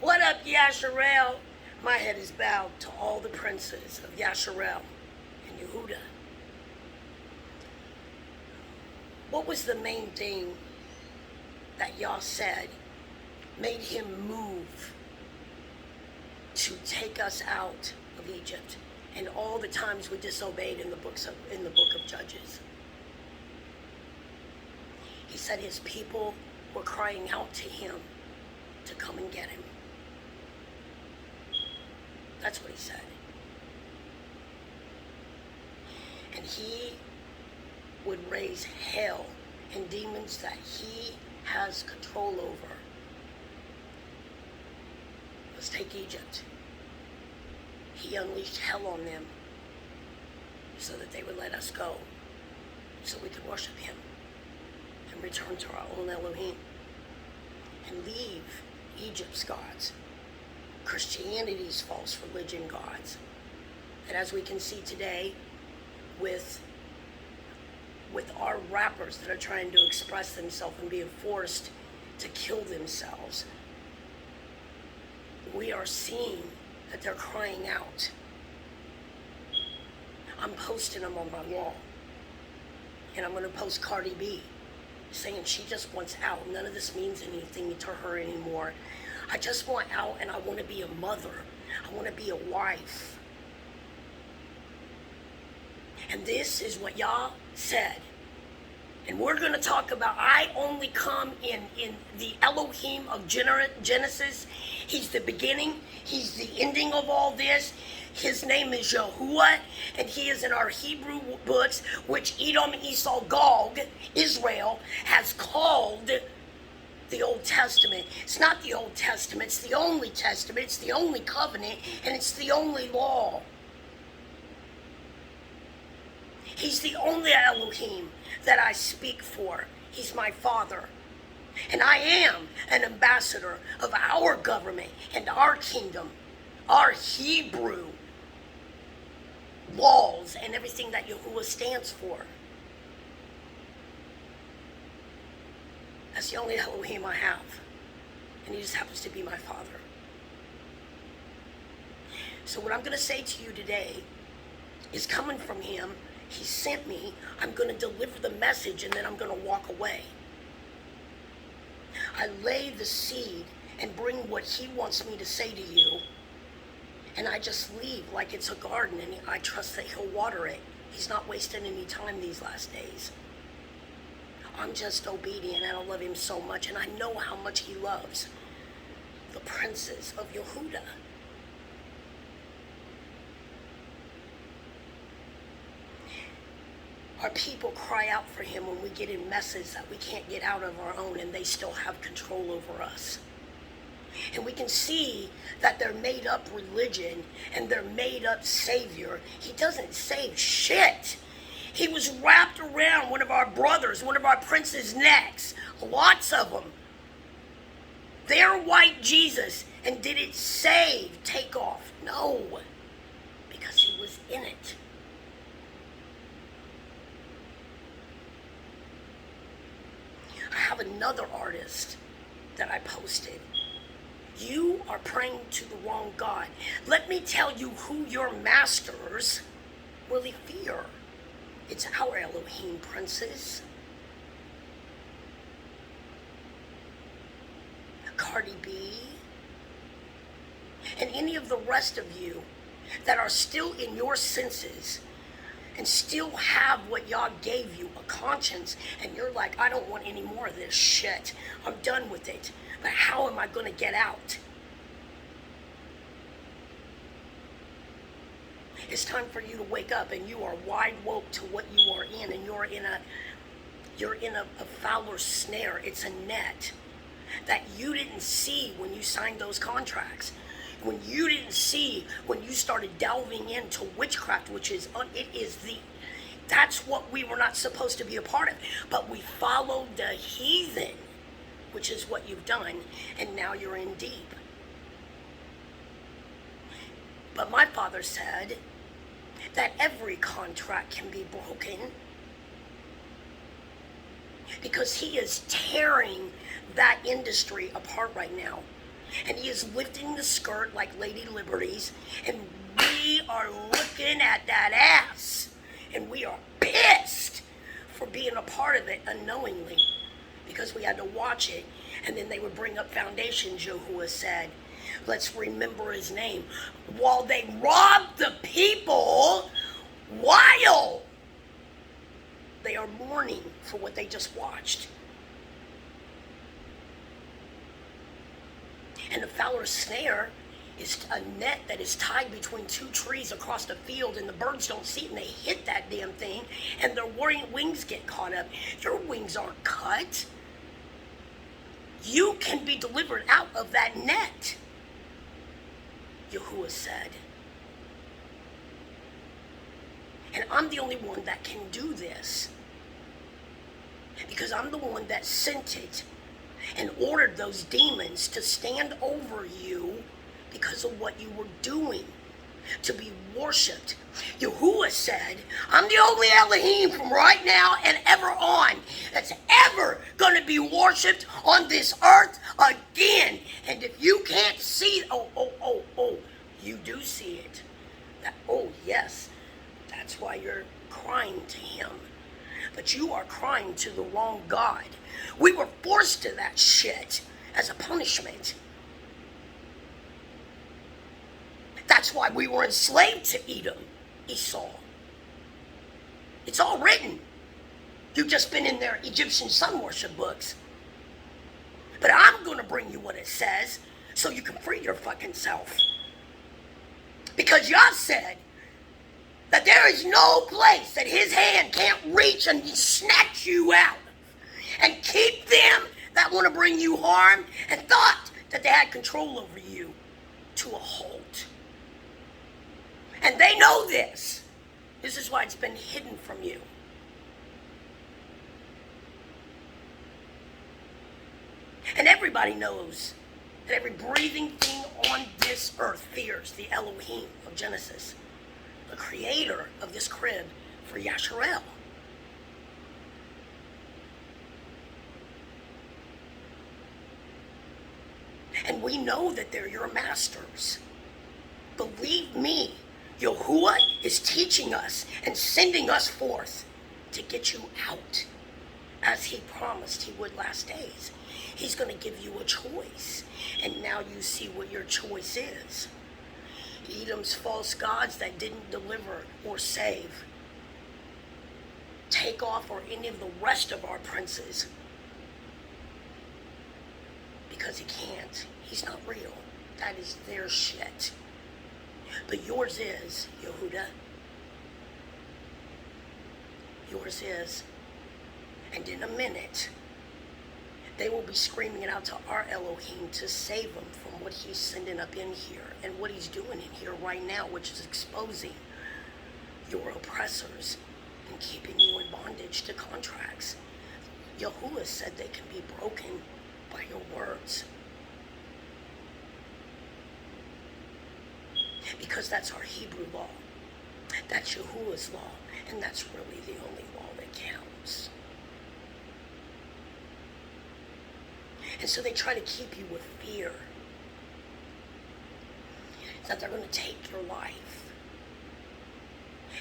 What up, Yasharel? My head is bowed to all the princes of Yasharel and Yehuda. What was the main thing that Yah said made him move to take us out of Egypt and all the times we disobeyed in the book of Judges? He said his people were crying out to him to come and get him. That's what he said. And he would raise hell and demons that he has control over. Let's take Egypt. He unleashed hell on them so that they would let us go, so we could worship him and return to our own Elohim and leave Egypt's gods, Christianity's false religion gods. And as we can see today with our rappers that are trying to express themselves and being forced to kill themselves, we are seeing that they're crying out. I'm posting them on my wall. And I'm going to post Cardi B saying she just wants out. None of this means anything to her anymore. I just want out, and I want to be a mother. I want to be a wife. And this is what Yah said. And we're going to talk about, I only come in the Elohim of Genesis. He's the beginning. He's the ending of all this. His name is Yahuwah, and he is in our Hebrew books, which Edom, Esau, Gog, Israel, has called the Old Testament. It's not the Old Testament. It's the only testament. It's the only covenant, and it's the only law. He's the only Elohim that I speak for. He's my Father. And I am an ambassador of our government and our kingdom, our Hebrew laws and everything that Yahuwah stands for. That's the only Elohim I have. And he just happens to be my Father. So what I'm going to say to you today is coming from him. He sent me. I'm going to deliver the message, and then I'm going to walk away. I lay the seed and bring what he wants me to say to you, and I just leave like it's a garden, and I trust that he'll water it. He's not wasting any time these last days. I'm just obedient, and I love him so much, and I know how much he loves the princes of Yehuda. Our people cry out for him when we get in messes that we can't get out of our own, and they still have control over us. And we can see that their made-up religion and their made-up savior, he doesn't save shit. He was wrapped around one of our brothers, one of our princes' necks. Lots of them. Their white Jesus. And did it save Takeoff? No. Because he was in it. I have another artist that I posted. You are praying to the wrong God. Let me tell you who your masters really fear. It's our Elohim princes. Cardi B. And any of the rest of you that are still in your senses and still have what Yah gave you, a conscience, and you're like, I don't want any more of this shit. I'm done with it. But how am I going to get out? It's time for you to wake up, and you are wide woke to what you are in, and you're in a fowler's snare. It's a net that you didn't see when you signed those contracts. When you didn't see when you started delving into witchcraft, which is that's what we were not supposed to be a part of. But we followed the heathen, which is what you've done, and now you're in deep. But my father said that every contract can be broken because he is tearing that industry apart right now. And he is lifting the skirt like Lady Liberty's, and we are looking at that ass, and we are pissed for being a part of it unknowingly, because we had to watch it. And then they would bring up Foundation, Yahuwah said, let's remember his name, while they robbed the people while they are mourning for what they just watched. And the fowler's snare is a net that is tied between two trees across the field, and the birds don't see it, and they hit that damn thing, and their wings get caught up. Your wings aren't cut. You can be delivered out of that net, Yahuwah said. And I'm the only one that can do this, because I'm the one that sent it and ordered those demons to stand over you because of what you were doing, to be worshipped. Yahuwah said, I'm the only Elohim from right now and ever on that's ever going to be worshipped on this earth again. And if you can't see, you do see it. Yes, that's why you're crying to him. But you are crying to the wrong God. We were forced to that shit as a punishment. That's why we were enslaved to Edom, Esau. It's all written. You've just been in their Egyptian sun worship books. But I'm going to bring you what it says so you can free your fucking self. Because Yah said that there is no place that his hand can't reach and snatch you out and keep them that want to bring you harm and thought that they had control over you to a halt. And they know this. This is why it's been hidden from you. And everybody knows that every breathing thing on this earth fears the Elohim of Genesis, the creator of this crib for Yasharel. And we know that they're your masters. Believe me, Yahuwah is teaching us and sending us forth to get you out, as he promised he would last days. He's going to give you a choice, and now you see what your choice is. Edom's false gods that didn't deliver or save. Take off, or any of the rest of our princes. Because he can't. He's not real. That is their shit. But yours is, Yehuda. Yours is. And in a minute, they will be screaming it out to our Elohim to save them from what he's sending up in here and what he's doing in here right now, which is exposing your oppressors and keeping you in bondage to contracts. Yahuwah said they can be broken by your words. Because that's our Hebrew law. That's Yahuwah's law. And that's really the only law that counts. And so they try to keep you with fear that they're going to take your life.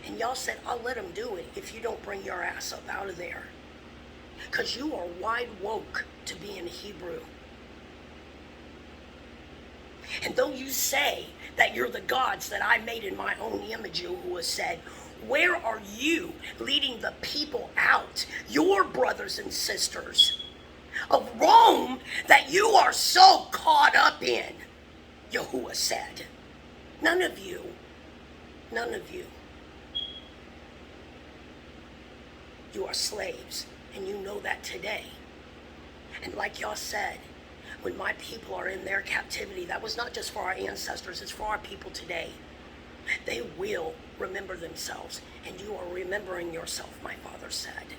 And y'all said, I'll let them do it if you don't bring your ass up out of there. Because you are wide woke to be in Hebrew. And though you say that you're the gods that I made in my own image, Yahuwah said, where are you leading the people out, your brothers and sisters of Rome, that you are so caught up in? Yahuwah said, none of you. None of you. You are slaves, and you know that today. And like y'all said, when my people are in their captivity, that was not just for our ancestors, it's for our people today. They will remember themselves, and you are remembering yourself, my father said.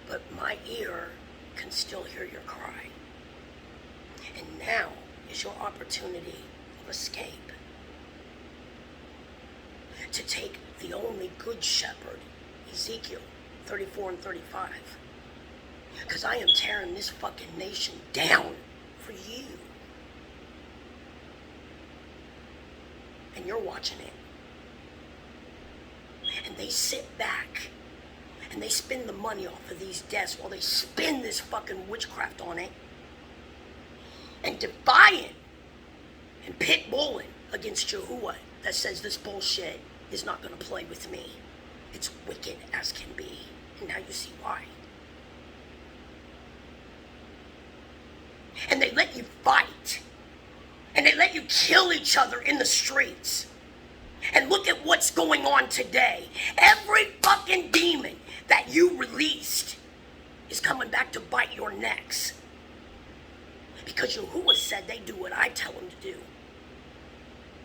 But my ear can still hear your cry. And now is your opportunity of escape. To take the only good shepherd, Ezekiel 34 and 35. Because I am tearing this fucking nation down for you. And you're watching it. And they sit back and they spend the money off of these deaths while they spin this fucking witchcraft on it and defiant and pit bulling against Yahuwah that says this bullshit is not going to play with me. It's wicked as can be. And now you see why. And they let you fight. And they let you kill each other in the streets. And look at what's going on today. Every fucking demon that you released is coming back to bite your necks. Because Yahuwah said they do what I tell them to do.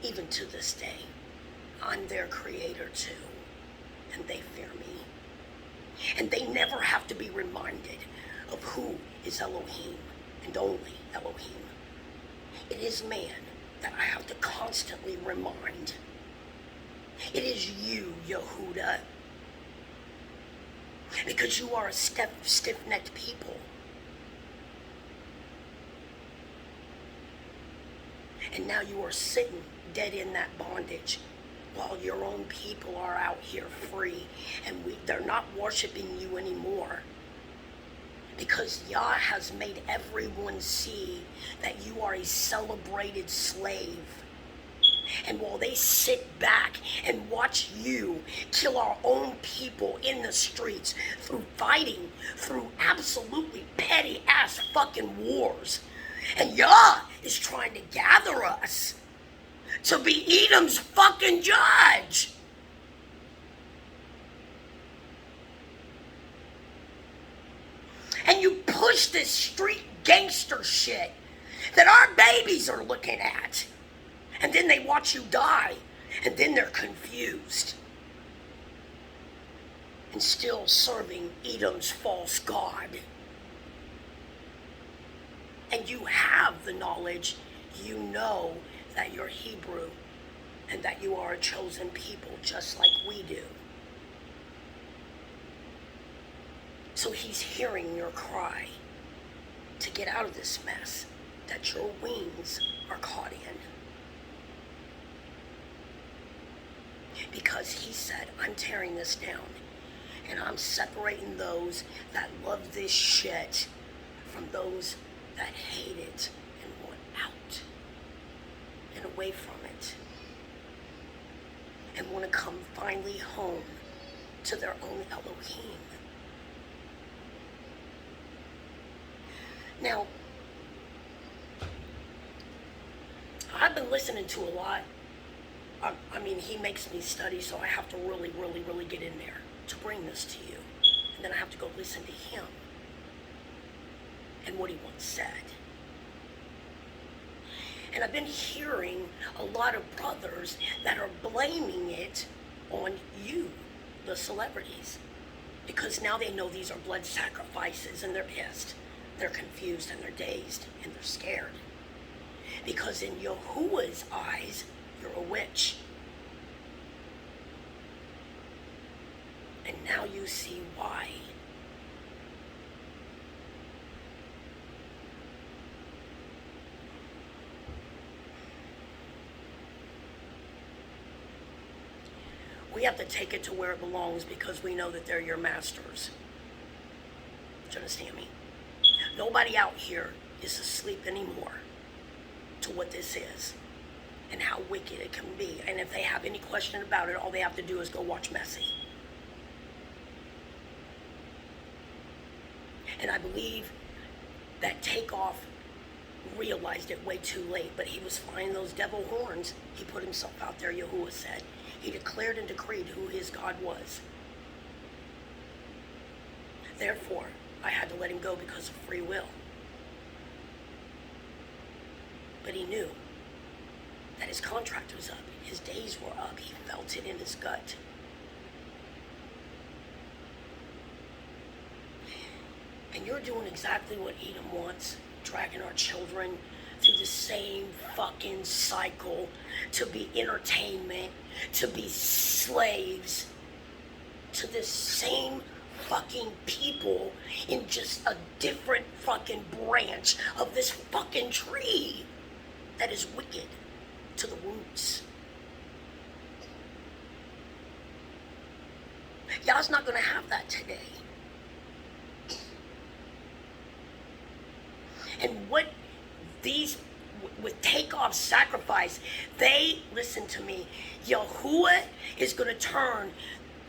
Even to this day. I'm their creator too. And they fear me. And they never have to be reminded of who is Elohim. And only Elohim. It is man that I have to constantly remind. It is you, Yehuda. Because you are a stiff-necked people. And now you are sitting dead in that bondage while your own people are out here free. And they're not worshiping you anymore. Because Yah has made everyone see that you are a celebrated slave. And while they sit back and watch you kill our own people in the streets through fighting, through absolutely petty ass fucking wars, and Yah is trying to gather us to be Edom's fucking judge. And you push this street gangster shit that our babies are looking at. And then they watch you die. And then they're confused. And still serving Edom's false god. And you have the knowledge. You know that you're Hebrew. And that you are a chosen people just like we do. So he's hearing your cry to get out of this mess that your wings are caught in. Because he said, I'm tearing this down and I'm separating those that love this shit from those that hate it and want out and away from it and want to come finally home to their own Elohim. Now, I've been listening to a lot. I mean, he makes me study, so I have to really, really, really get in there to bring this to you. And then I have to go listen to him and what he once said. And I've been hearing a lot of brothers that are blaming it on you, the celebrities. Because now they know these are blood sacrifices and they're pissed. They're confused and they're dazed and they're scared. Because in Yahuwah's eyes, you're a witch. And now you see why. We have to take it to where it belongs because we know that they're your masters. Do you understand me? Nobody out here is asleep anymore to what this is and how wicked it can be. And if they have any question about it, all they have to do is go watch Messi. And I believe that Takeoff realized it way too late, but he was flying those devil horns. He put himself out there, Yahuwah said. He declared and decreed who his God was. Therefore, I had to let him go because of free will. But he knew that his contract was up. His days were up. He felt it in his gut. And you're doing exactly what Edom wants, dragging our children through the same fucking cycle to be entertainment, to be slaves to this same fucking people in just a different fucking branch of this fucking tree that is wicked to the roots. Y'all's not gonna have that today. And what these, with takeoff sacrifice, they, listen to me, Yahuwah is gonna turn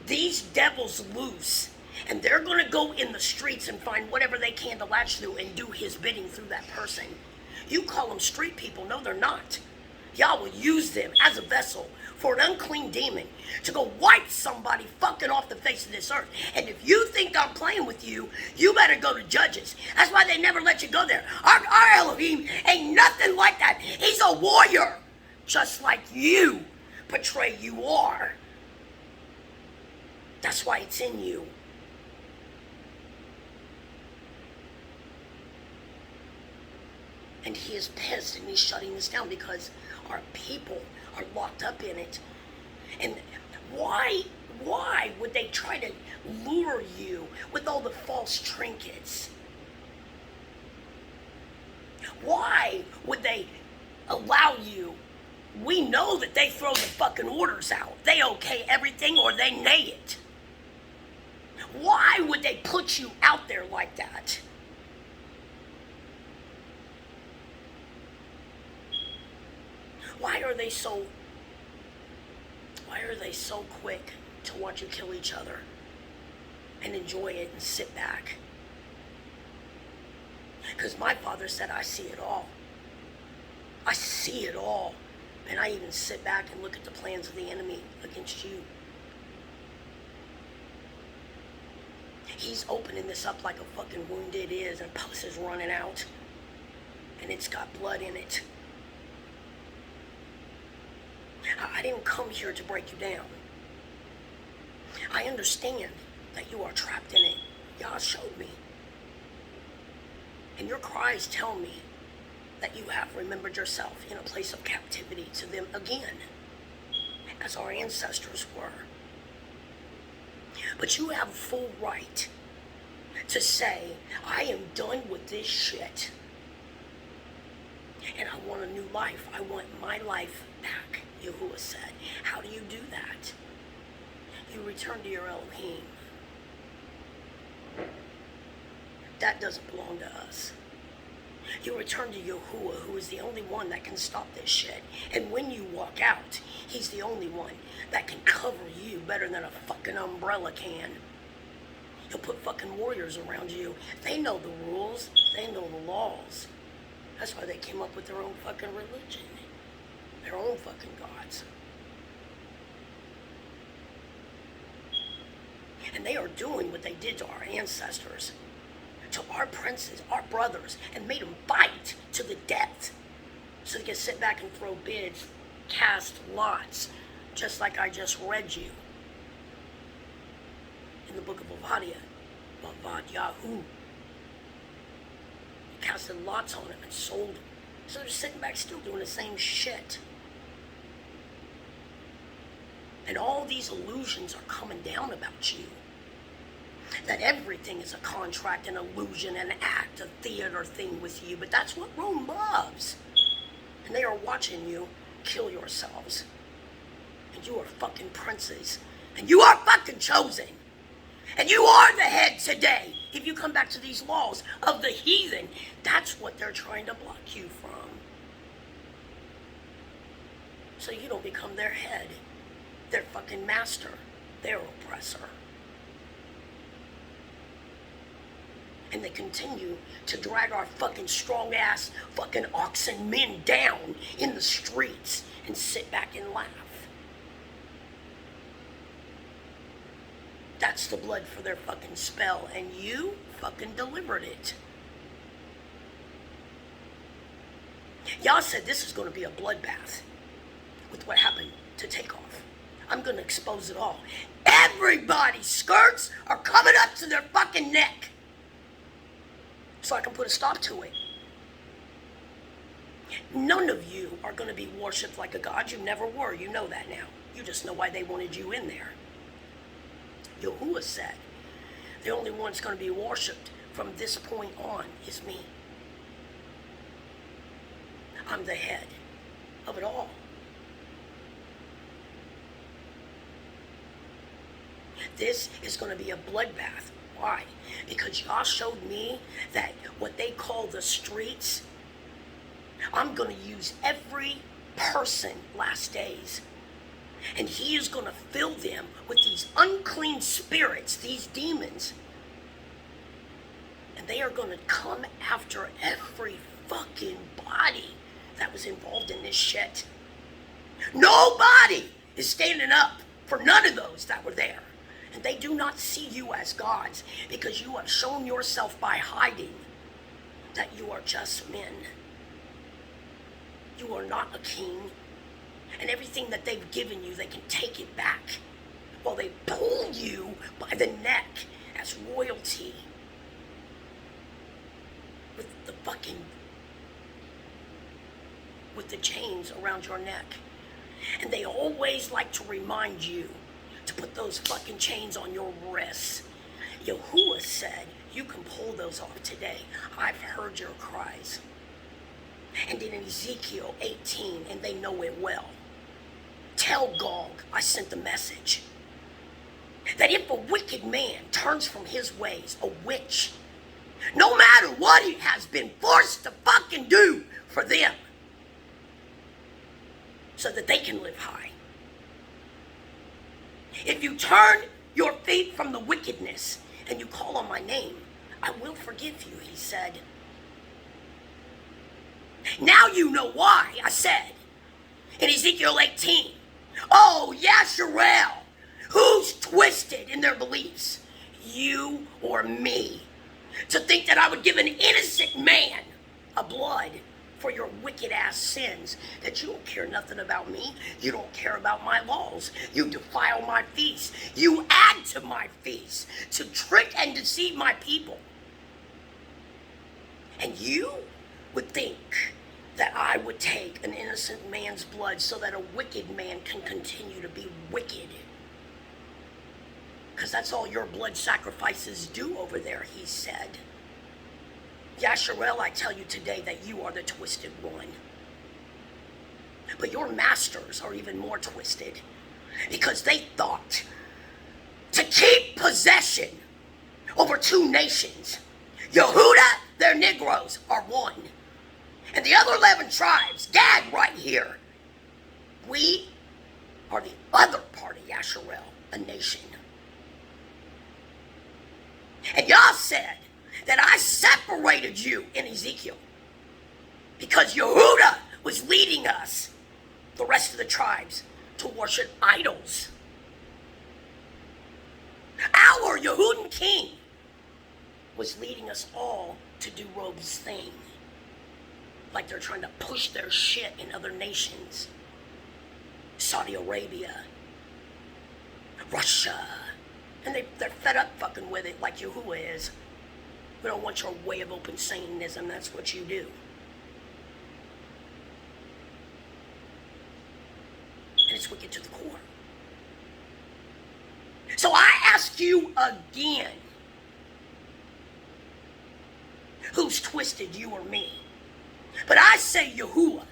these devils loose, and they're gonna go in the streets and find whatever they can to latch to and do his bidding through that person. You call them street people. No, they're not. Y'all will use them as a vessel for an unclean demon to go wipe somebody fucking off the face of this earth. And if you think I'm playing with you, you better go to Judges. That's why they never let you go there. Our Elohim ain't nothing like that. He's a warrior, just like you portray you are. That's why it's in you. And he is pissed, and he's shutting this down because our people are locked up in it. And why would they try to lure you with all the false trinkets? Why would they allow you? We know that they throw the fucking orders out. They okay everything or they nay it. Why would they put you out there like that? Why are they so quick to watch you kill each other and enjoy it and sit back? Because my father said, I see it all. I see it all. And I even sit back and look at the plans of the enemy against you. He's opening this up like a fucking wound it is, and pus is running out. And it's got blood in it. I didn't come here to break you down. I understand that you are trapped in it. Yah showed me. And your cries tell me that you have remembered yourself in a place of captivity to them again, as our ancestors were. But you have full right to say, I am done with this shit. And I want a new life. I want my life back, Yahuwah said. How do you do that? You return to your Elohim. That doesn't belong to us. You return to Yahuwah, who is the only one that can stop this shit. And when you walk out, he's the only one that can cover you better than a fucking umbrella can. He'll put fucking warriors around you. They know the rules. They know the laws. That's why they came up with their own fucking religion. Their own fucking gods. And they are doing what they did to our ancestors, to our princes, our brothers, and made them fight to the death so they can sit back and throw bids, cast lots, just like I just read you in the book of Obadiah, Yahu. He casted lots on him and sold him. So they're sitting back still doing the same shit. And all these illusions are coming down about you. That everything is a contract, an illusion, an act, a theater thing with you. But that's what Rome loves. And they are watching you kill yourselves. And you are fucking princes. And you are fucking chosen. And you are the head today. If you come back to these laws of the heathen, that's what they're trying to block you from. So you don't become their head. Their fucking master. Their oppressor. And they continue to drag our fucking strong ass fucking oxen men down in the streets and sit back and laugh. That's the blood for their fucking spell, and you fucking delivered it. Y'all said this is going to be a bloodbath with what happened to Takeoff. I'm going to expose it all. Everybody's skirts are coming up to their fucking neck. So I can put a stop to it. None of you are going to be worshipped like a god. You never were. You know that now. You just know why they wanted you in there. Yahuwah said The only one that's going to be worshipped from this point on is me. I'm the head of it all. This is going to be a bloodbath. Why? Because y'all showed me that what they call the streets, I'm going to use every person last days. And he is going to fill them with these unclean spirits, these demons. And they are going to come after every fucking body that was involved in this shit. Nobody is standing up for none of those that were there. And they do not see you as gods because you have shown yourself by hiding that you are just men. You are not a king. And everything that they've given you, they can take it back while they pull you by the neck as royalty with the chains around your neck. And they always like to remind you to put those fucking chains on your wrists. Yahuwah said, you can pull those off today. I've heard your cries. And in Ezekiel 18, and they know it well, tell Gog I sent the message that if a wicked man turns from his ways, a witch, no matter what he has been forced to fucking do for them, so that they can live high. If you turn your feet from the wickedness and you call on my name, I will forgive you, he said. Now you know why I said in Ezekiel 18, oh, Yasharel, who's twisted in their beliefs, you or me, to think that I would give an innocent man a blood for your wicked ass sins, that you don't care nothing about me. You don't care about my laws. You defile my feasts. You add to my feasts to trick and deceive my people. And you would think that I would take an innocent man's blood so that a wicked man can continue to be wicked. Because that's all your blood sacrifices do over there, he said. Yasharel, I tell you today that you are the twisted one. But your masters are even more twisted because they thought to keep possession over two nations. Yehuda, their Negroes, are one. And the other 11 tribes, Gad right here, we are the other part of Yasharel, a nation. And y'all said that I separated you in Ezekiel because Yehuda was leading us, the rest of the tribes, to worship idols. Our Yehudan king was leading us all to do Robe's thing, like they're trying to push their shit in other nations. Saudi Arabia, Russia, and they're fed up fucking with it like Yahuwah is. We don't want your way of open Satanism. That's what you do. And it's wicked to the core. So I ask you again, who's twisted, you or me? But I say Yahuwah,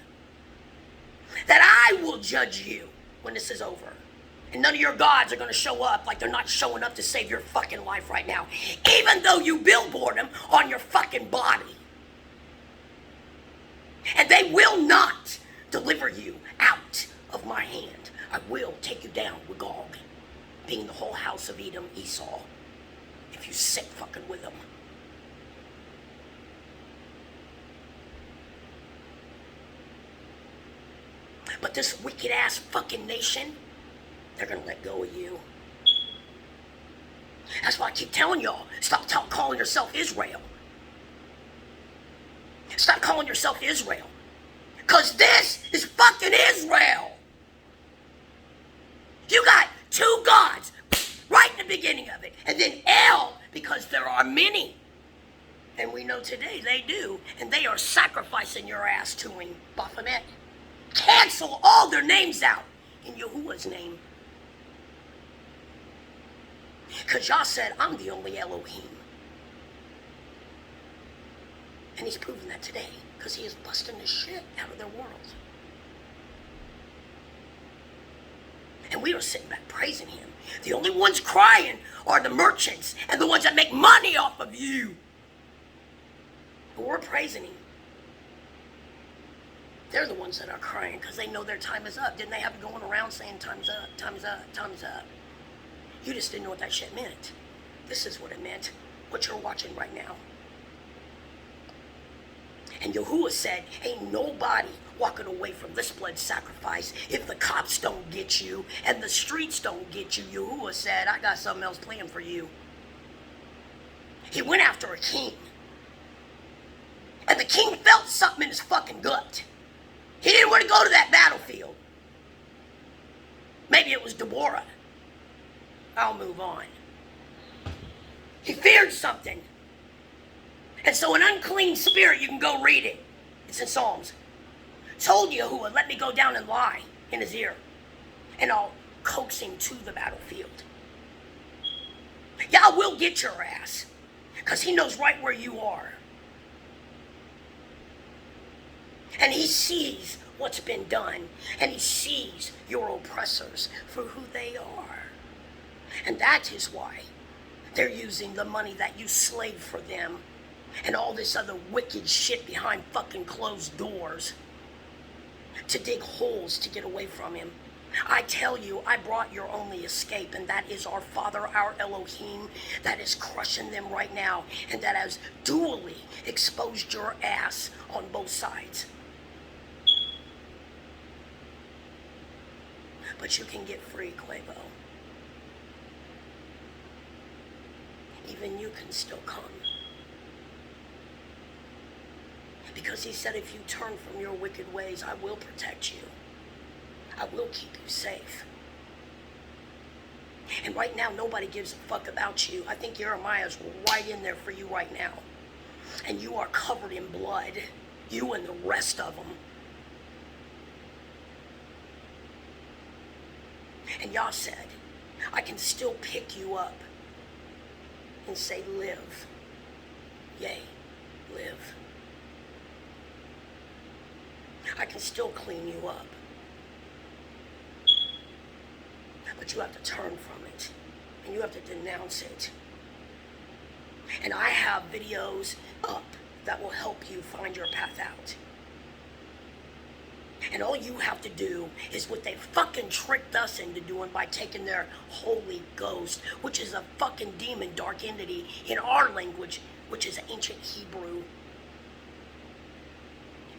that I will judge you when this is over. And none of your gods are going to show up like they're not showing up to save your fucking life right now. Even though you billboard them on your fucking body. And they will not deliver you out of my hand. I will take you down with Gog, being the whole house of Edom, Esau, if you sit fucking with them. But this wicked ass fucking nation, they're going to let go of you. That's why I keep telling y'all, stop calling yourself Israel. Stop calling yourself Israel. Because this is fucking Israel. You got two gods right in the beginning of it. And then El, because there are many. And we know today they do. And they are sacrificing your ass to him, Baphomet. Cancel all their names out in Yahuwah's name. Because Yah said, I'm the only Elohim. And he's proven that today, because he is busting the shit out of their world. And we are sitting back praising him. The only ones crying are the merchants and the ones that make money off of you. But we're praising him. They're the ones that are crying because they know their time is up. Didn't they have it going around saying time's up, time's up, time's up? You just didn't know what that shit meant. This is what it meant, what you're watching right now. And Yahuwah said, ain't nobody walking away from this blood sacrifice if the cops don't get you and the streets don't get you. Yahuwah said, I got something else planned for you. He went after a king. And the king felt something in his fucking gut. He didn't want to go to that battlefield. Maybe it was Deborah. I'll move on. He feared something. And so an unclean spirit, you can go read it. It's in Psalms. Told Yahuwah, let me go down and lie in his ear. And I'll coax him to the battlefield. Yah will get your ass. Because he knows right where you are. And he sees what's been done. And he sees your oppressors for who they are. And that is why they're using the money that you slaved for them and all this other wicked shit behind fucking closed doors to dig holes to get away from him. I tell you, I brought your only escape, and that is our Father, our Elohim, that is crushing them right now, and that has duly exposed your ass on both sides. But you can get free, Quavo. Even you can still come. Because he said, if you turn from your wicked ways, I will protect you. I will keep you safe. And right now, nobody gives a fuck about you. I think Jeremiah's right in there for you right now. And you are covered in blood. You and the rest of them. And Yah said, I can still pick you up and say, live. Yea, live. I can still clean you up. But you have to turn from it. And you have to denounce it. And I have videos up that will help you find your path out. And all you have to do is what they fucking tricked us into doing by taking their Holy Ghost, which is a fucking demon, dark entity in our language, which is ancient Hebrew.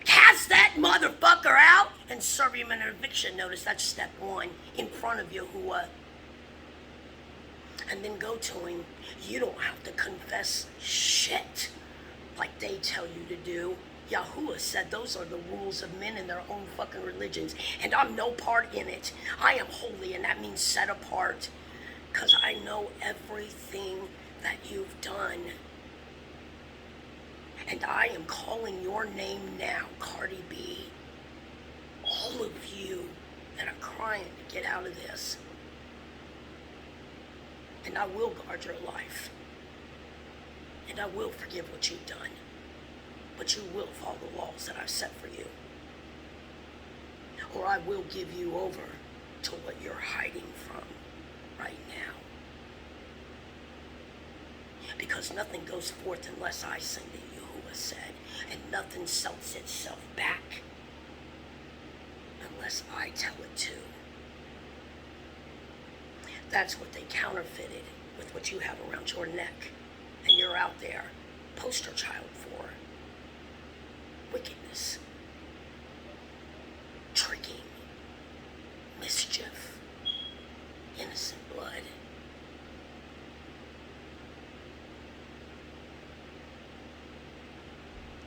Cast that motherfucker out and serve him an eviction notice. That's step one, in front of Yahuwah. And then go to him. You don't have to confess shit like they tell you to do. Yahuwah said those are the rules of men in their own fucking religions. And I'm no part in it. I am holy, and that means set apart. Because I know everything that you've done. And I am calling your name now, Cardi B. All of you that are crying to get out of this. And I will guard your life. And I will forgive what you've done. But you will follow the laws that I've set for you. Or I will give you over to what you're hiding from right now. Because nothing goes forth unless I send it, Yahuwah said. And nothing sells itself back unless I tell it to. That's what they counterfeited with what you have around your neck. And you're out there, poster child for. Wickedness, tricking, mischief, innocent blood.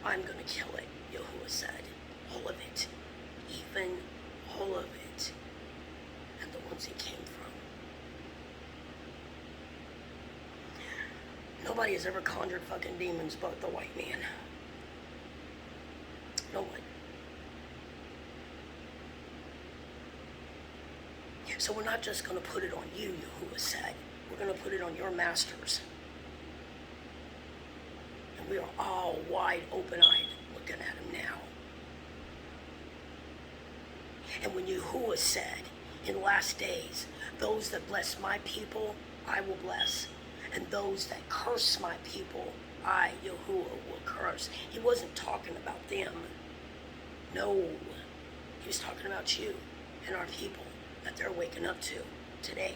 I'm going to kill it, Yahuwah said. All of it. Even all of it. And the ones it came from. Nobody has ever conjured fucking demons but the white man. No one. So we're not just going to put it on you, Yahuwah said. we're going to put it on your masters. And we are all wide open-eyed looking at him now. And when Yahuwah said, in last days, those that bless my people, I will bless. And those that curse my people, I, Yahuwah, will curse. He wasn't talking about them. No. He was talking about you and our people that they're waking up to today.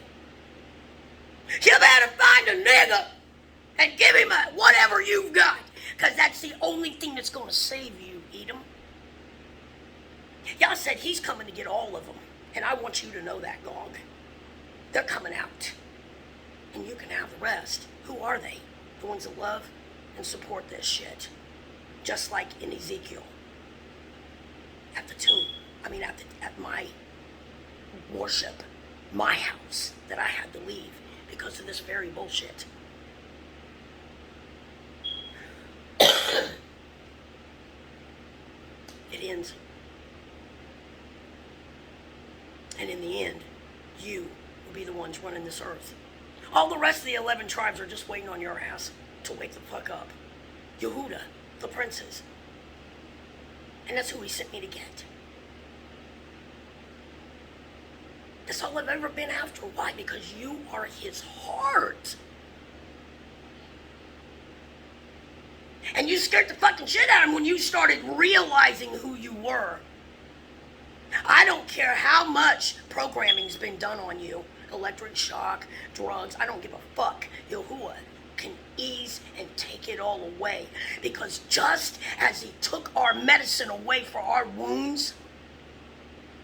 You better find a nigga and give him whatever you've got, because that's the only thing that's going to save you, Edom. Yah said he's coming to get all of them, and I want you to know that, Gog. They're coming out, and you can have the rest. Who are they? The ones that love and support this shit. Just like in Ezekiel. At the tomb. At my worship. My house that I had to leave because of this very bullshit. It ends. And in the end, you will be the ones running this earth. All the rest of the 11 tribes are just waiting on your ass to wake the fuck up. Yehuda, the princes. And that's who he sent me to get. That's all I've ever been after. Why? Because you are his heart. And you scared the fucking shit out of him when you started realizing who you were. I don't care how much programming's been done on you. Electric shock, drugs, I don't give a fuck. Yahuwah can ease and take it all away. Because just as he took our medicine away for our wounds,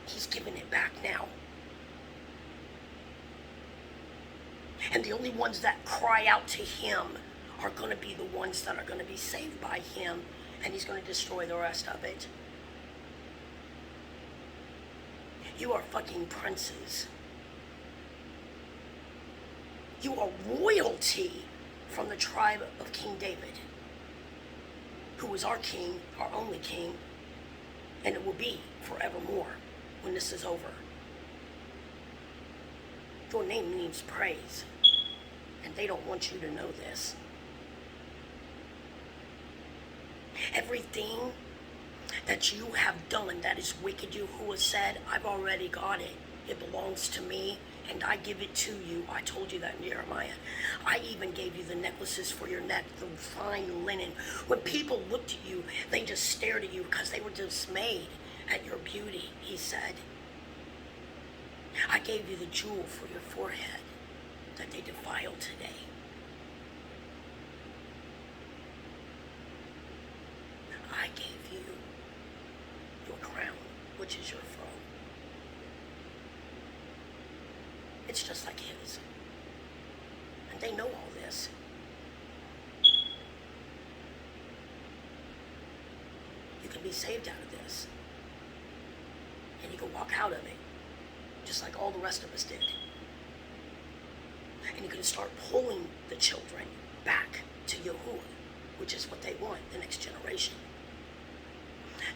he's giving it back now. And the only ones that cry out to him are going to be the ones that are going to be saved by him. And he's going to destroy the rest of it. You are fucking princes. You are royalty from the tribe of King David, who is our king, our only king, and it will be forevermore when this is over. Your name means praise, and they don't want you to know this. Everything that you have done that is wicked, Yahuwah said, I've already got it. It belongs to me, and I give it to you. I told you that in Jeremiah. I even gave you the necklaces for your neck, the fine linen. When people looked at you, they just stared at you because they were dismayed at your beauty, he said. I gave you the jewel for your forehead that they defiled today. I gave you your crown, which is your throne. It's just like his. And they know all this. You can be saved out of this. And you can walk out of it, just like all the rest of us did. And you can start pulling the children back to Yahuwah, which is what they want, the next generation.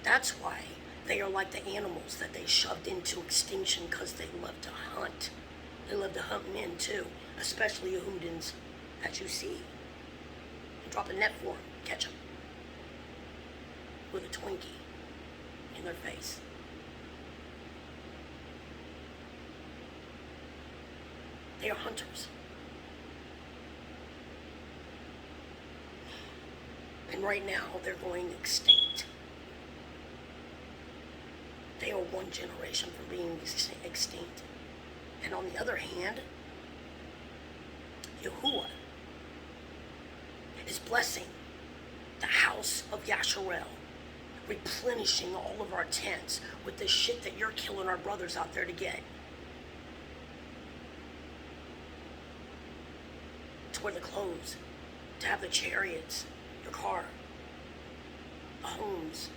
That's why they are like the animals that they shoved into extinction, because they love to hunt. They love to hunt men too, especially Yehudans that you see. You drop a net for them, catch them with a Twinkie in their face. They are hunters. And right now, they're going extinct. They are one generation from being extinct. And on the other hand, Yahuwah is blessing the house of Yasharel, replenishing all of our tents with the shit that you're killing our brothers out there to get. To wear the clothes, to have the chariots, your car, the homes.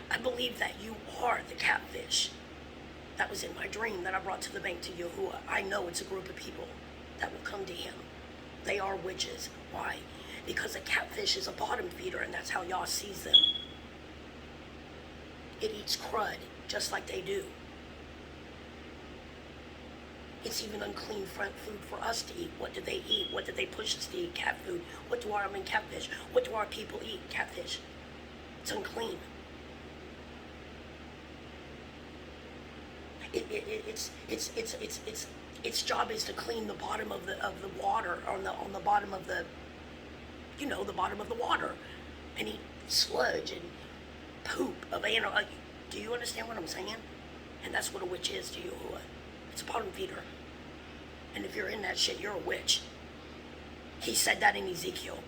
I believe that you are the catfish that was in my dream that I brought to the bank to Yahuwah. I know it's a group of people that will come to him. They are witches. Why? Because a catfish is a bottom feeder, and that's how Yah sees them. It eats crud, just like they do. It's even unclean food for us to eat. What do they eat? What did they push us to eat? Cat food. What do catfish? What do our people eat? Catfish. It's unclean. Its job is to clean the bottom of the water, on the bottom of the, the bottom of the water, and eat sludge and poop of animal. Do you understand what I'm saying? And that's what a witch is to you. It's a bottom feeder. And if you're in that shit, you're a witch. He said that in Ezekiel.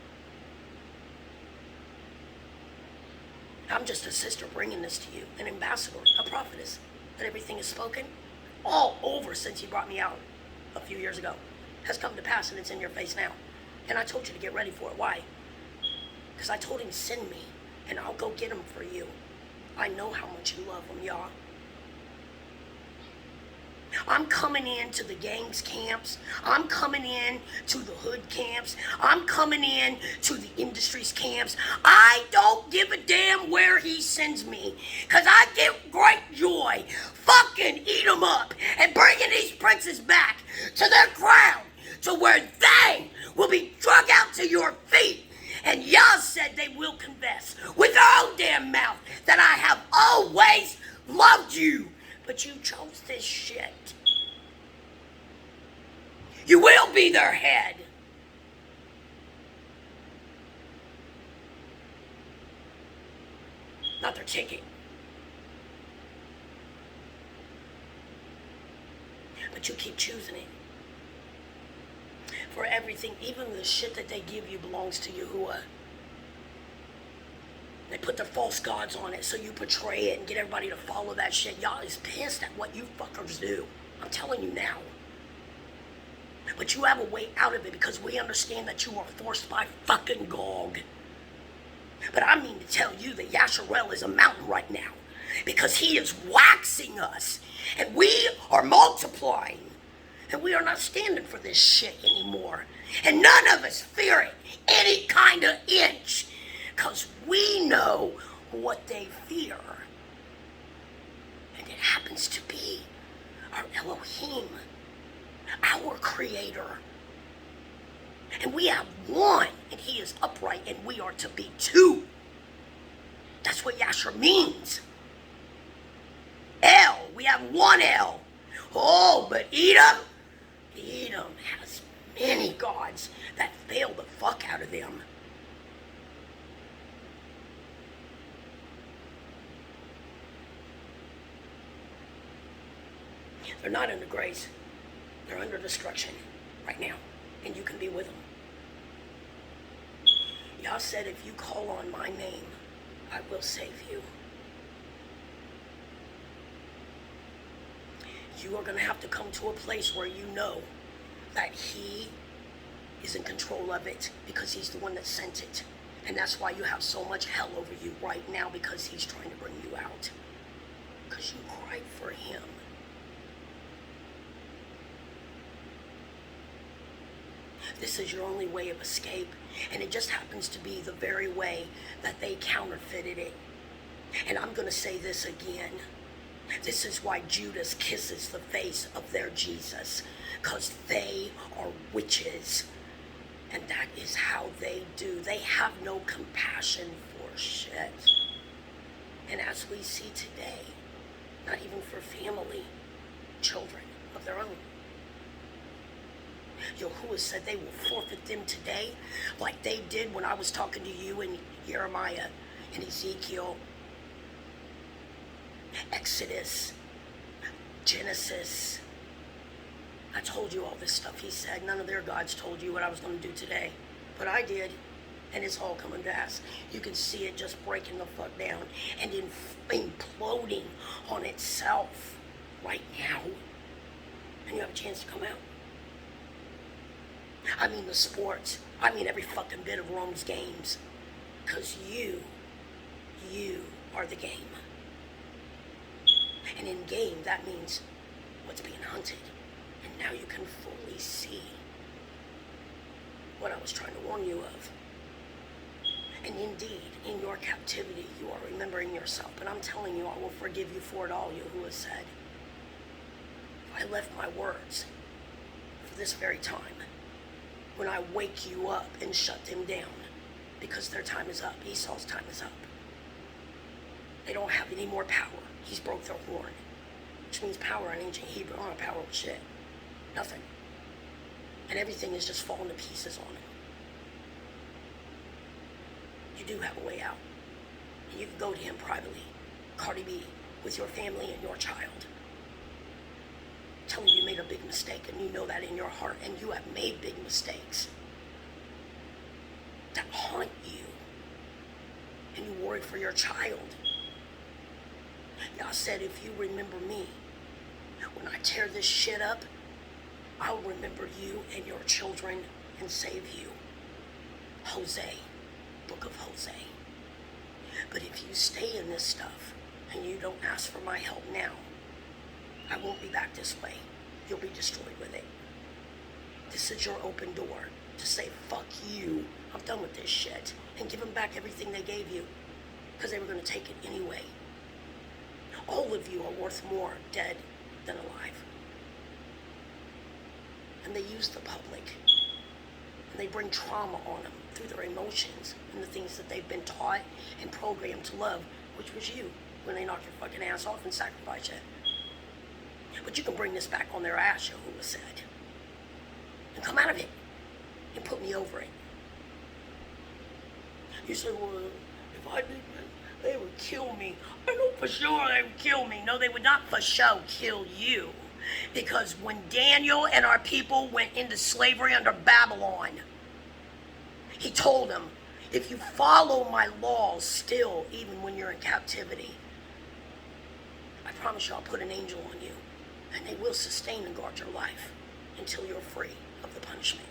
I'm just a sister bringing this to you, an ambassador, a prophetess, that everything is spoken all over since he brought me out a few years ago has come to pass, and it's in your face now. And I told you to get ready for it. Why? Because I told him, send me, and I'll go get him for you. I know how much you love him, y'all. I'm coming into the gangs camps. I'm coming in to the hood camps. I'm coming in to the industries camps. I don't give a damn where he sends me, because I get great joy fucking eat them up and bringing these princes back to their crown, to where they will be drug out to your feet. And Yah said they will confess with their own damn mouth that I have always loved you. But you chose this shit. You will be their head. Not their ticket. But you keep choosing it. For everything, even the shit that they give you belongs to Yahuwah. They put the false gods on it, so you portray it and get everybody to follow that shit. Y'all is pissed at what you fuckers do. I'm telling you now. But you have a way out of it, because we understand that you are forced by fucking Gog. But I mean to tell you that Yasharel is a mountain right now, because he is waxing us, and we are multiplying, and we are not standing for this shit anymore. And none of us fear it any kind of inch, because we know what they fear. And it happens to be our Elohim, our Creator. And we have one, and he is upright, and we are to be two. That's what Yasher means. El, we have one El. Oh, but Edom has many gods that fail the fuck out of them. They're not under grace. They're under destruction right now. And you can be with them. Yah said, if you call on my name, I will save you. You are going to have to come to a place where you know that he is in control of it, because he's the one that sent it. And that's why you have so much hell over you right now, because he's trying to bring you out. Because you cried for him. This is your only way of escape, and it just happens to be the very way that they counterfeited it. And I'm going to say this again. This is why Judas kisses the face of their Jesus, because they are witches, and that is how they do. They have no compassion for shit. And as we see today, not even for family, children of their own. Yahuwah said they will forfeit them today, like they did when I was talking to you in Jeremiah and Ezekiel, Exodus, Genesis. I told you all this stuff. He said none of their gods told you what I was going to do today, but I did, and it's all coming to pass. You can see it just breaking the fuck down and imploding on itself right now, and you have a chance to come out. I mean the sports. I mean every fucking bit of Rome's games. Because you are the game. And in game, that means what's being hunted. And now you can fully see what I was trying to warn you of. And indeed, in your captivity, you are remembering yourself. But I'm telling you, I will forgive you for it all, Yahuwah said. I left my words of this very time, when I wake you up and shut them down, because their time is up. Esau's time is up. They don't have any more power. He's broke their horn, which means power in ancient Hebrew. I don't have power with shit. Nothing. And everything is just falling to pieces on him. You do have a way out. And you can go to him privately, Cardi B, with your family and your child. Tell him you made a big mistake, and you know that in your heart, and you have made big mistakes that haunt you, and you worried for your child. Y'all said, if you remember me, when I tear this shit up, I'll remember you and your children and save you. Hosea, book of Hosea. But if you stay in this stuff and you don't ask for my help now, I won't be back this way. You'll be destroyed with it. This is your open door to say, fuck you, I'm done with this shit, and give them back everything they gave you, because they were going to take it anyway. All of you are worth more dead than alive. And they use the public, and they bring trauma on them through their emotions and the things that they've been taught and programmed to love, which was you, when they knocked your fucking ass off and sacrificed you. But you can bring this back on their ass, Yahuwah said, and come out of it and put me over it. You say, well, if I did that, they would kill me. I know for sure they would kill me. No, they would not for sure kill you. Because when Daniel and our people went into slavery under Babylon, he told them, if you follow my laws still, even when you're in captivity, I promise you I'll put an angel on you, and they will sustain and guard your life until you're free of the punishment.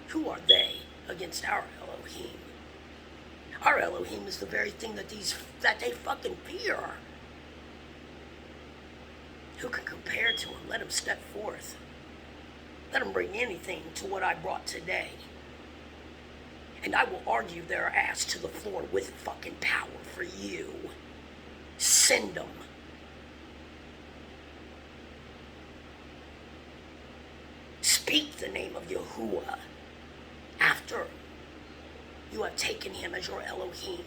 Who are they against our Elohim? Our Elohim is the very thing that they fucking fear. Who can compare to him? Let him step forth. Let him bring anything to what I brought today. And I will argue their ass to the floor with fucking power for you. Send them. Speak the name of Yahuwah after you have taken him as your Elohim.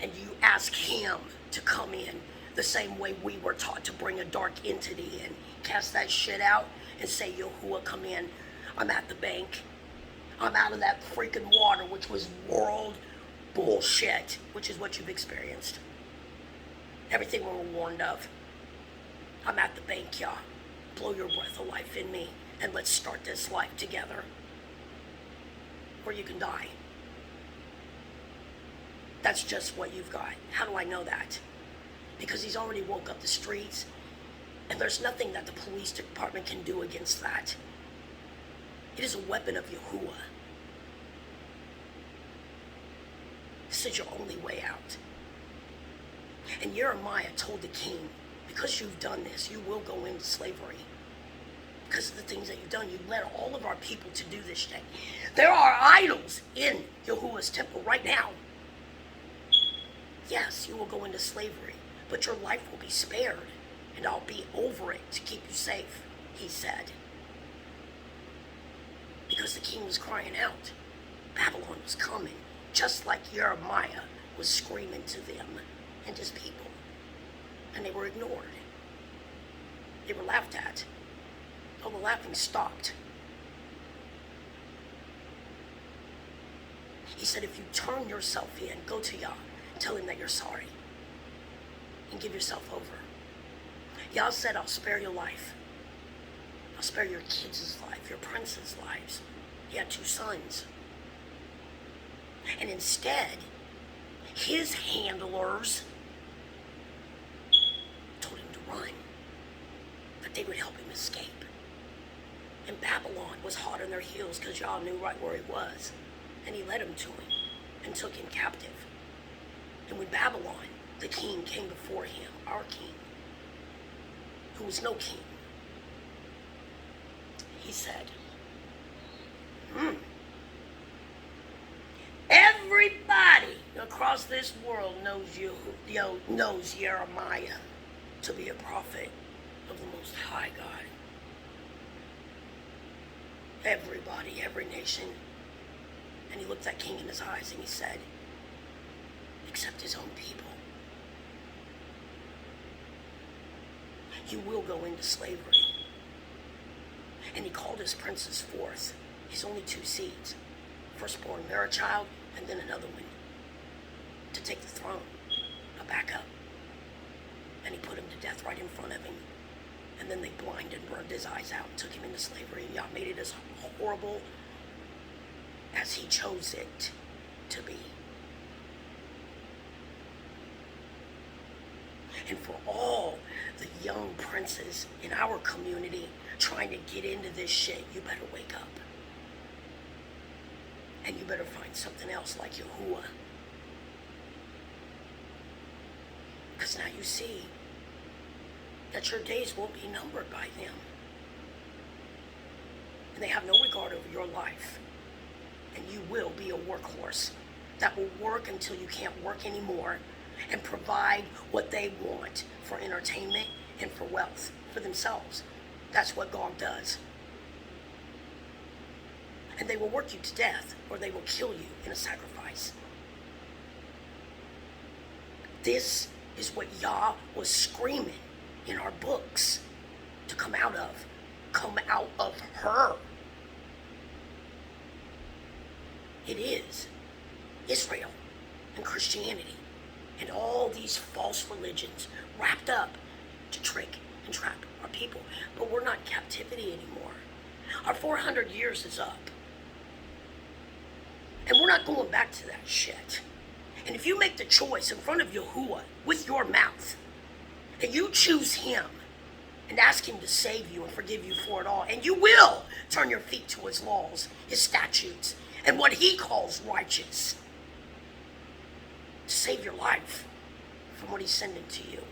And you ask him to come in the same way we were taught to bring a dark entity in. Cast that shit out and say, Yahuwah, come in. I'm at the bank. I'm out of that freaking water, which was world bullshit, which is what you've experienced. Everything we were warned of. I'm at the bank, y'all. Blow your breath of life in me, and let's start this life together. Or you can die. That's just what you've got. How do I know that? Because he's already woke up the streets, and there's nothing that the police department can do against that. It is a weapon of Yahuwah. This is your only way out. And Jeremiah told the king, because you've done this, you will go into slavery. Because of the things that you've done, you led all of our people to do this thing. There are idols in Yahuwah's temple right now. Yes, you will go into slavery, but your life will be spared, and I'll be over it to keep you safe, he said. Because the king was crying out. Babylon was coming, just like Jeremiah was screaming to them and his people. And they were ignored. They were laughed at. All the laughing stopped. He said, if you turn yourself in, go to Yah, tell him that you're sorry, and give yourself over. Yah said, I'll spare your life. I'll spare your kids' life, your prince's lives. He had 2 sons. And instead, his handlers told him to run, that they would help him escape. And Babylon was hot on their heels because y'all knew right where he was. And he led him to him and took him captive. And when Babylon, the king, came before him, our king, who was no king, he said, everybody across this world knows Jeremiah to be a prophet. of the Most High God. Everybody, every nation. And he looked that king in his eyes and he said, except his own people. You will go into slavery. And he called his princes forth, his only two seeds, firstborn, bear a child, and then another one, to take the throne, a backup. And he put him to death right in front of him. And then they blinded and burned his eyes out and took him into slavery. And Yah made it as horrible as he chose it to be. And for all the young princes in our community trying to get into this shit, you better wake up. And you better find something else like Yahuwah. Because now you see that your days will be numbered by them. And they have no regard over your life. And you will be a workhorse that will work until you can't work anymore and provide what they want for entertainment and for wealth for themselves. That's what Gog does. And they will work you to death, or they will kill you in a sacrifice. This is what Yah was screaming in our books to come out of. Come out of her. It is Israel and Christianity and all these false religions wrapped up to trick and trap our people. But we're not in captivity anymore. Our 400 years is up. And we're not going back to that shit. And if you make the choice in front of Yahuwah with your mouth, and you choose him and ask him to save you and forgive you for it all, and you will turn your feet to his laws, his statutes, and what he calls righteous, to save your life from what he's sending to you.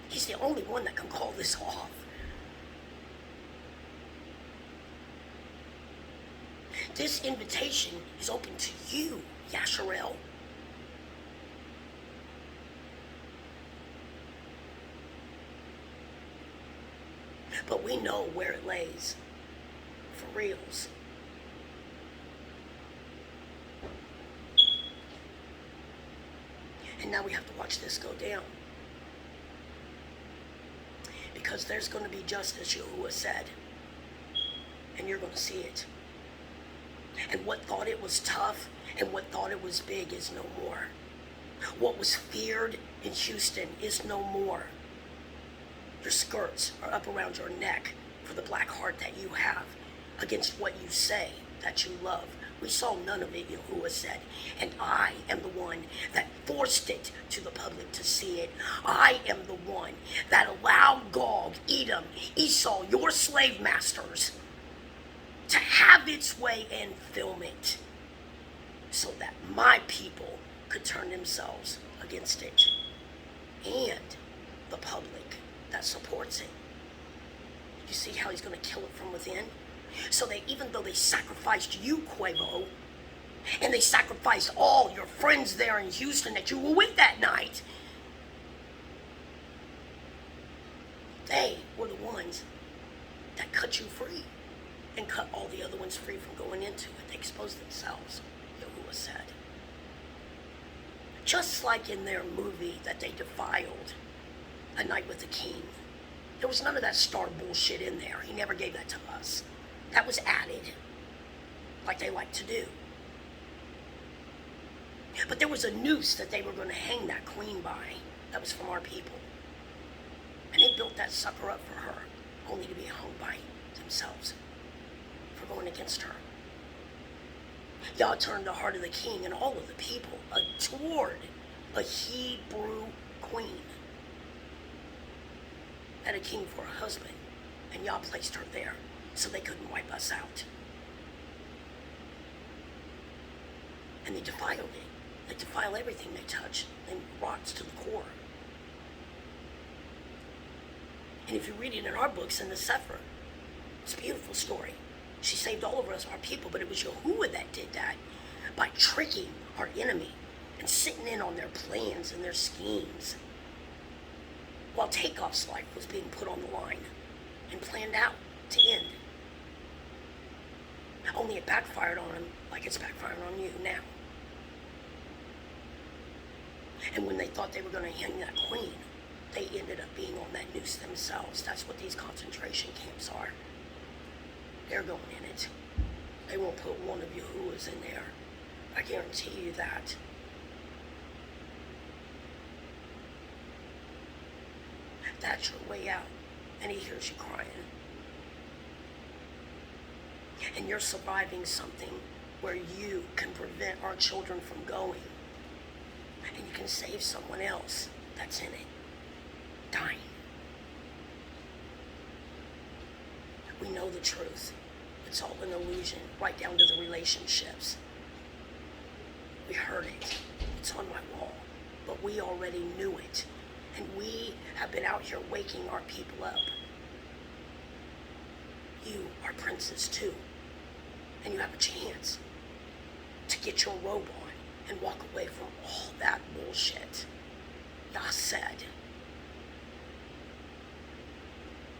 He's the only one that can call this off. This invitation is open to you, Yasharel. But we know where it lays, for reals. And now we have to watch this go down. Because there's going to be justice, Yahuwah said. And you're going to see it. And what thought it was tough and what thought it was big is no more. What was feared in Houston is no more. Your skirts are up around your neck for the black heart that you have against what you say that you love. We saw none of it, Yahuwah said. And I am the one that forced it to the public to see it. I am the one that allowed Gog, Edom, Esau, your slave masters, to have its way and film it so that my people could turn themselves against it and the public that supports it. You see how he's going to kill it from within? So they, even though they sacrificed you, Quavo, and they sacrificed all your friends there in Houston that you were with that night, they were the ones that cut you free and cut all the other ones free from going into it. They exposed themselves, Yahuwah said. Just like in their movie that they defiled, A Night with the King. There was none of that star bullshit in there. He never gave that to us. That was added, like they like to do. But there was a noose that they were going to hang that queen by that was from our people. And they built that sucker up for her, only to be hung by themselves for going against her. Yah turned the heart of the king and all of the people toward a Hebrew queen. Had a king for a husband, and Yah placed her there so they couldn't wipe us out. And they defiled it. They defile everything they touch, and rots to the core. And if you read it in our books in the Sefer, it's a beautiful story. She saved all of us, our people, but it was Yahuwah that did that by tricking our enemy and sitting in on their plans and their schemes. while Takeoff's life was being put on the line and planned out to end. Only it backfired on him like it's backfiring on you now. And when they thought they were going to hang that queen, they ended up being on that noose themselves. That's what these concentration camps are. They're going in it. They won't put one of Yahuwahs in there. I guarantee you that. That's your way out. And he hears you crying. And you're surviving something where you can prevent our children from going. And you can save someone else that's in it, dying. We know the truth. It's all an illusion, right down to the relationships. We heard it. It's on my wall. But we already knew it. And we have been out here waking our people up. You are princes too. And you have a chance to get your robe on and walk away from all that bullshit. Yah said.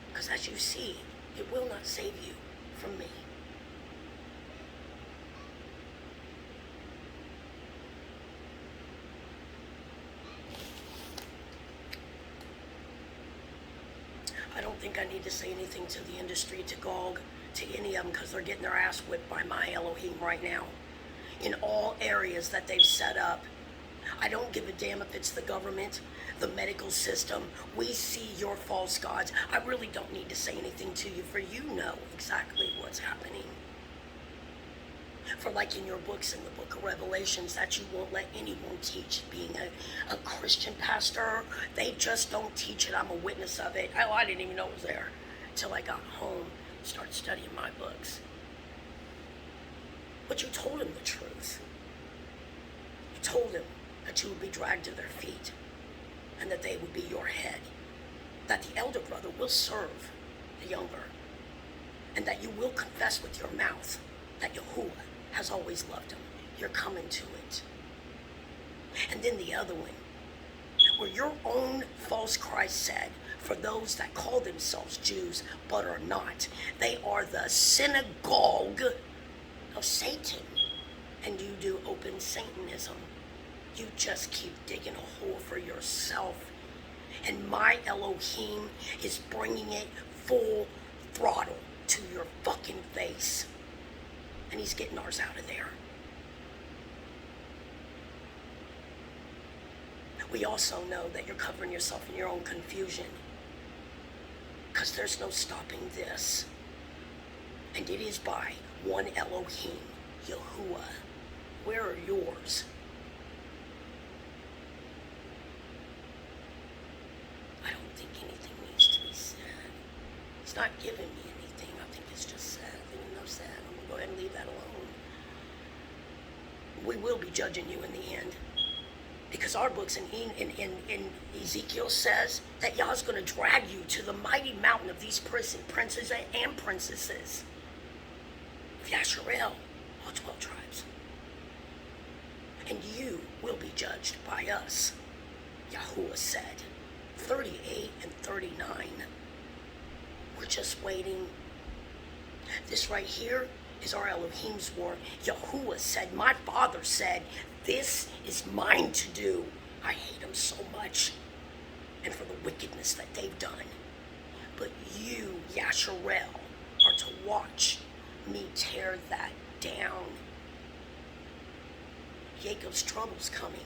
Because as you see, it will not save you from me. I don't think I need to say anything to the industry, to Gog, to any of them, because they're getting their ass whipped by my Elohim right now. In all areas that they've set up. I don't give a damn if it's the government, the medical system. We see your false gods. I really don't need to say anything to you, for you know exactly what's happening. For like in your books, in the book of Revelations, that you won't let anyone teach, being a Christian pastor, they just don't teach it. I'm a witness of it. I didn't even know it was there until I got home and started studying my books. But you told him the truth. You told him that you would be dragged to their feet and that they would be your head. That the elder brother will serve the younger. And that you will confess with your mouth that Yahuwah has always loved him. You're coming to it. And then the other one, where your own false Christ said, for those that call themselves Jews but are not, they are the synagogue of Satan, and you do open Satanism. You just keep digging a hole for yourself, and my Elohim is bringing it full throttle to your fucking face, and he's getting ours out of there. We also know that you're covering yourself in your own confusion, because there's no stopping this. And it is by one Elohim, Yahuwah. Where are yours? I don't think anything needs to be said. It's not giving me anything. I think it's just sad. I think enough said. I'm going to go ahead and leave that alone. We will be judging you in the end. Because our books in Ezekiel says that Yah's going to drag you to the mighty mountain of these princes and princesses. Of Yasharel, all 12 tribes. And you will be judged by us, Yahuwah said. 38 and 39. We're just waiting. This right here is our Elohim's war. Yahuwah said, my father said, this is mine to do. I hate them so much. And for the wickedness that they've done. But you, Yasharel, are to watch me tear that down. Jacob's trouble's coming,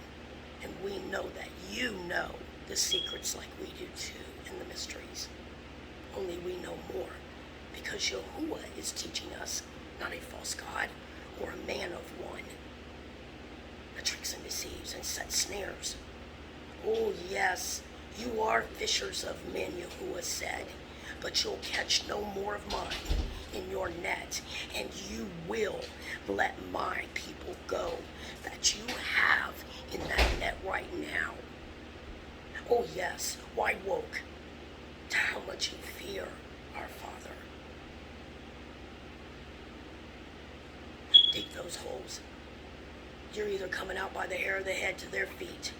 and we know that you know the secrets like we do too, and the mysteries. Only we know more, because Yahuwah is teaching us, not a false god or a man of one, that tricks and deceives and sets snares. Oh yes, you are fishers of men, Yahuwah said, but you'll catch no more of mine in your net, and you will let my people go that you have in that net right now. Oh yes, wide woke to how much you fear our Father. Dig those holes. You're either coming out by the hair of the head to their feet,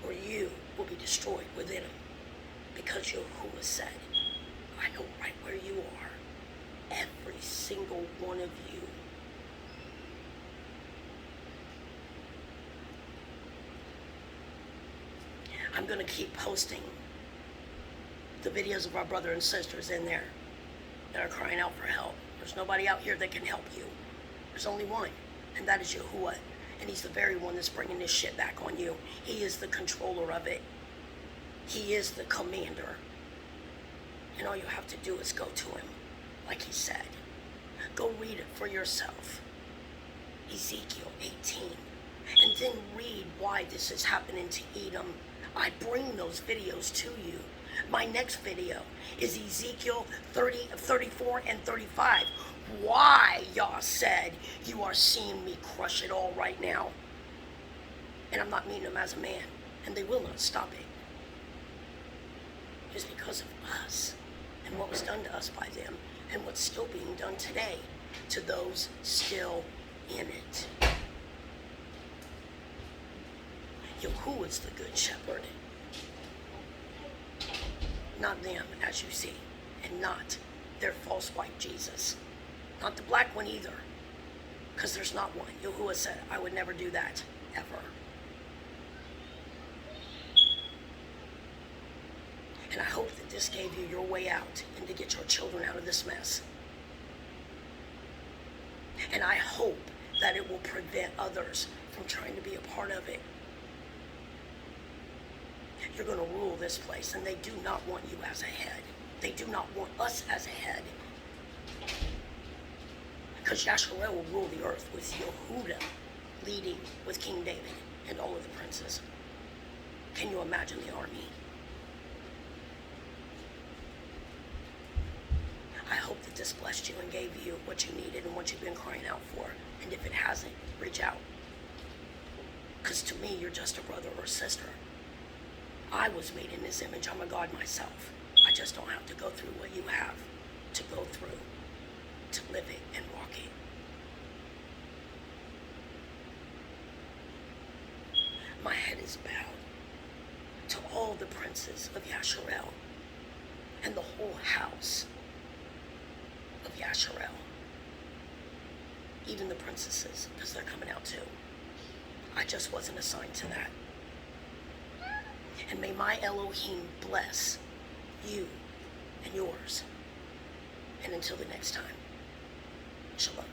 or you will be destroyed within them. Because Yahuwah said, I know right where you are. Every single one of you. I'm going to keep posting the videos of our brothers and sisters in there that are crying out for help. There's nobody out here that can help you. There's only one, and that is Yahuwah. And he's the very one that's bringing this shit back on you. He is the controller of it. He is the commander. And all you have to do is go to him, like he said. Go read it for yourself. Ezekiel 18. And then read why this is happening to Edom. I bring those videos to you. My next video is Ezekiel 34 and 35. Why Yah said, you are seeing me crush it all right now. And I'm not meeting them as a man. And they will not stop it. It's because of us. And what was done to us by them. And what's still being done today to those still in it. Yahuwah's the good shepherd. Not them, as you see. And not their false white Jesus. Not the black one either. Because there's not one. Yahuwah said, I would never do that. Ever. And I hope that this gave you your way out and to get your children out of this mess. And I hope that it will prevent others from trying to be a part of it. You're going to rule this place, and they do not want you as a head. They do not want us as a head. Because Yasharel will rule the earth with Yehuda leading with King David and all of the princes. Can you imagine the army? I hope that this blessed you and gave you what you needed and what you've been crying out for. And if it hasn't, reach out. Because to me, you're just a brother or sister. I was made in this image. I'm a God myself. I just don't have to go through what you have to go through, to live it and walk it. My head is bowed to all the princes of Yasharel and the whole house of Yasharel. Even the princesses, because they're coming out too. I just wasn't assigned to that. And may my Elohim bless you and yours. And until the next time, shalom.